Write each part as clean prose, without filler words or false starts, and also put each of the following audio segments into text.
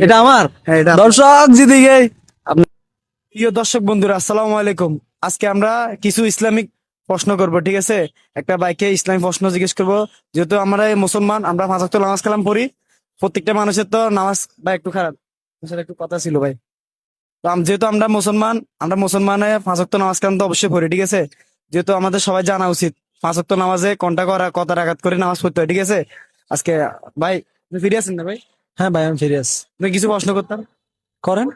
এটা আমার হ্যাঁ, এটা দর্শক যেদিকে প্রিয় দর্শক বন্ধুরা, আসসালামু আলাইকুম। আজকে আমরা কিছু ইসলামিক প্রশ্ন করব, ঠিক আছে? একটা বাইকে ইসলামিক প্রশ্ন জিজ্ঞেস করব। যেহেতু আমরা মুসলমান, আমরা পাঁচ ওয়াক্ত নামাজ কালাম পড়ি। প্রত্যেকটা মানুষের তো নামাজ ভাই একটু খারাপ, আসলে একটু কথা ছিল ভাই। তো যেহেতু আমরা মুসলমান, আমরা মুসলমানে পাঁচ ওয়াক্ত নামাজ কালাম তো অবশ্যই পড়ি, ঠিক আছে? যেহেতু আমাদের সবাই জানা উচিত পাঁচ ওয়াক্ত নামাজে কোনটা করা কত রাকাত করে নামাজ পড়তে হয়, ঠিক আছে? আজকে ভাই আপনি ফিরে আছেন না ভাই? হ্যাঁ ভাই আমি সিরিয়াস আপনি কিছু প্রশ্ন করতাম। করেন।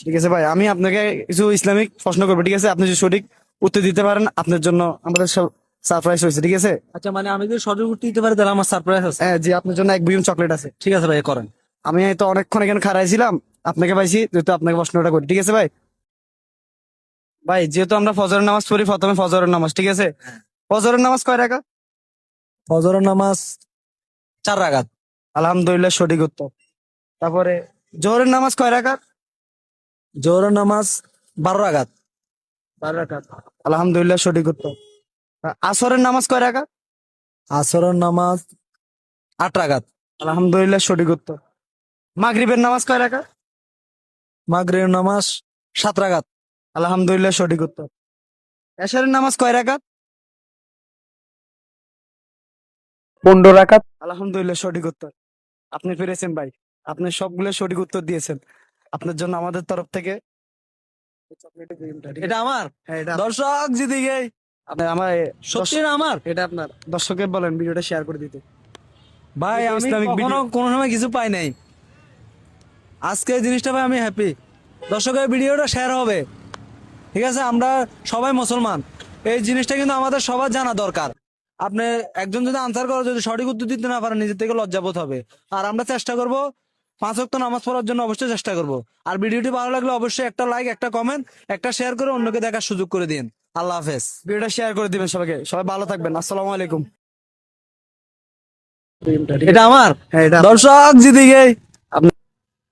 ঠিক আছে ভাই, আমি আপনাকে কিছু ইসলামিক প্রশ্ন করবো, ঠিক আছে? আপনি যদি সঠিক উত্তর দিতে পারেন, আপনার জন্য আমাদের সব সারপ্রাইজ হয়েছে, ঠিক আছে? আচ্ছা মানে আমি যদি সঠিক উত্তর দিতে পারি তাহলে আমার সারপ্রাইজ আছে। হ্যাঁ জি, আপনার জন্য এক বিলিয়ন চকলেট আছে। ঠিক আছে ভাই করেন। আমি তো অনেকক্ষণ এখানে খাড়াইছিলাম, আপনাকে পাইছি, যেহেতু আপনাকে প্রশ্নটা করি, ঠিক আছে ভাই? ভাই যেহেতু আমরা ফজরের নামাজ পড়ি, প্রথমে ফজরের নামাজ, ঠিক আছে? ফজরের নামাজ কয় রাকাত? ফজরের নামাজ 4 রাকাত। আলহামদুলিল্লাহ, সঠিক উত্তর। তারপরে জোহরের নামাজ কয় রাকাত? জোহরের নামাজ 12 রাকাত। 12 রাকাত। আলহামদুলিল্লাহ, সঠিক উত্তর। আসরের নামাজ কয় রাকাত? আসরের নামাজ 8 রাকাত। আলহামদুলিল্লাহ, সঠিক উত্তর। মাগরিবের নামাজ কয় রাকাত? মাগরিবের নামাজ 7 রাকাত। আলহামদুলিল্লাহ, সঠিক উত্তর। এশারের নামাজ কয় রাকাত? 15 রাকাত। আলহামদুলিল্লাহ, সঠিক উত্তর। আপনি পেরেছেন ভাই, আপনি সবগুলো সঠিক উত্তর দিয়েছেন। আপনার জন্য আমাদের তরফ থেকে চকলেটের ক্রিমটা, ঠিক এটা আছে? আমার হ্যাঁ, এটা দর্শক যেদিকে আপনি আমার সত্যি না আমার এটা আপনার দর্শকের বলেন ভিডিওটা শেয়ার করে দিতে। ভাই এটা আমি ইসলামিক কখনো ভিডিও। কোনো সময় কিছু পাই নাই। আজকে এই জিনিসটা ভাই আমি হ্যাপি। দর্শকের ভিডিওটা শেয়ার হবে, ঠিক আছে? আমরা সবাই মুসলমান, এই জিনিসটা কিন্তু আমাদের সবার জানা দরকার। আপনি একজন যদি আনসার করে যদি সঠিক উত্তর দিতে না পারেন নিজের থেকে লজ্জাবোধ হবে। আর আমরা চেষ্টা করব 5 ওয়াক্ত নামাজ পড়ার জন্য, অবশ্যই চেষ্টা করব। আর ভিডিওটি ভালো লাগলে অবশ্যই একটা লাইক, একটা কমেন্ট, একটা শেয়ার করে অন্যকে দেখার সুযোগ করে দিন। আল্লাহ হাফেজ। ভিডিওটা শেয়ার করে দিবেন সবাইকে। সবাই ভালো থাকবেন, আসসালামু আলাইকুম। এটা আমার হ্যাঁ, এটা দর্শক যেদিকে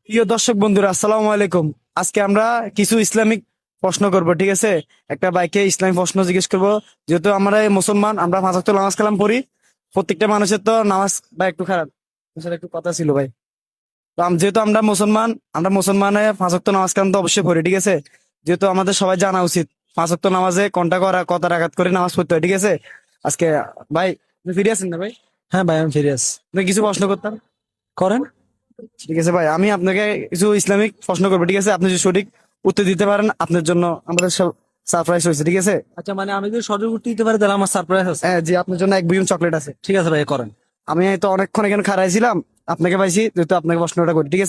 প্রিয় দর্শক বন্ধুরা, আসসালামু আলাইকুম। আজকে আমরা কিছু ইসলামিক প্রশ্ন করব, ঠিক আছে? একটা বাইকে ইসলামিক প্রশ্ন জিজ্ঞেস করব। যেহেতু আমরা মুসলমান, আমরা পাঁচ ওয়াক্ত নামাজ কালাম পড়ি। প্রত্যেকটা মানুষের তো নামাজ ভাই একটু খারাপ, আসলে একটু কথা ছিল ভাই। তো যেহেতু আমরা মুসলমান, আমরা মুসলমানে পাঁচ ওয়াক্ত নামাজ কালাম তো অবশ্যই পড়ি, ঠিক আছে? যেহেতু আমাদের সবাই জানা উচিত পাঁচ ওয়াক্ত নামাজে কোনটা করা কত রাকাত করে নামাজ পড়তে হয়, ঠিক আছে? আজকে ভাই আপনি ফিরে আছেন না ভাই? হ্যাঁ ভাই আমি সিরিয়াস। আপনি কিছু প্রশ্ন করতাম। করেন। ঠিক আছে ভাই, আমি আপনাকে কিছু ইসলামিক প্রশ্ন করবো, ঠিক আছে? আপনি যদি সঠিক উত্তর দিতে পারেন, আপনার জন্য আমাদের সব সারপ্রাইজ হয়েছে, ঠিক আছে? আচ্ছা মানে আমি যদি সঠিক উত্তর দিতে পারি তাহলে আমার সারপ্রাইজ আছে। হ্যাঁ জি, আপনার জন্য এক বিলিয়ন চকলেট আছে। ঠিক আছে ভাই করেন। আমি তো অনেকক্ষণ এখানে খাড়াইছিলাম, আপনাকে পাইছি, যেহেতু আপনাকে প্রশ্নটা করি, ঠিক আছে?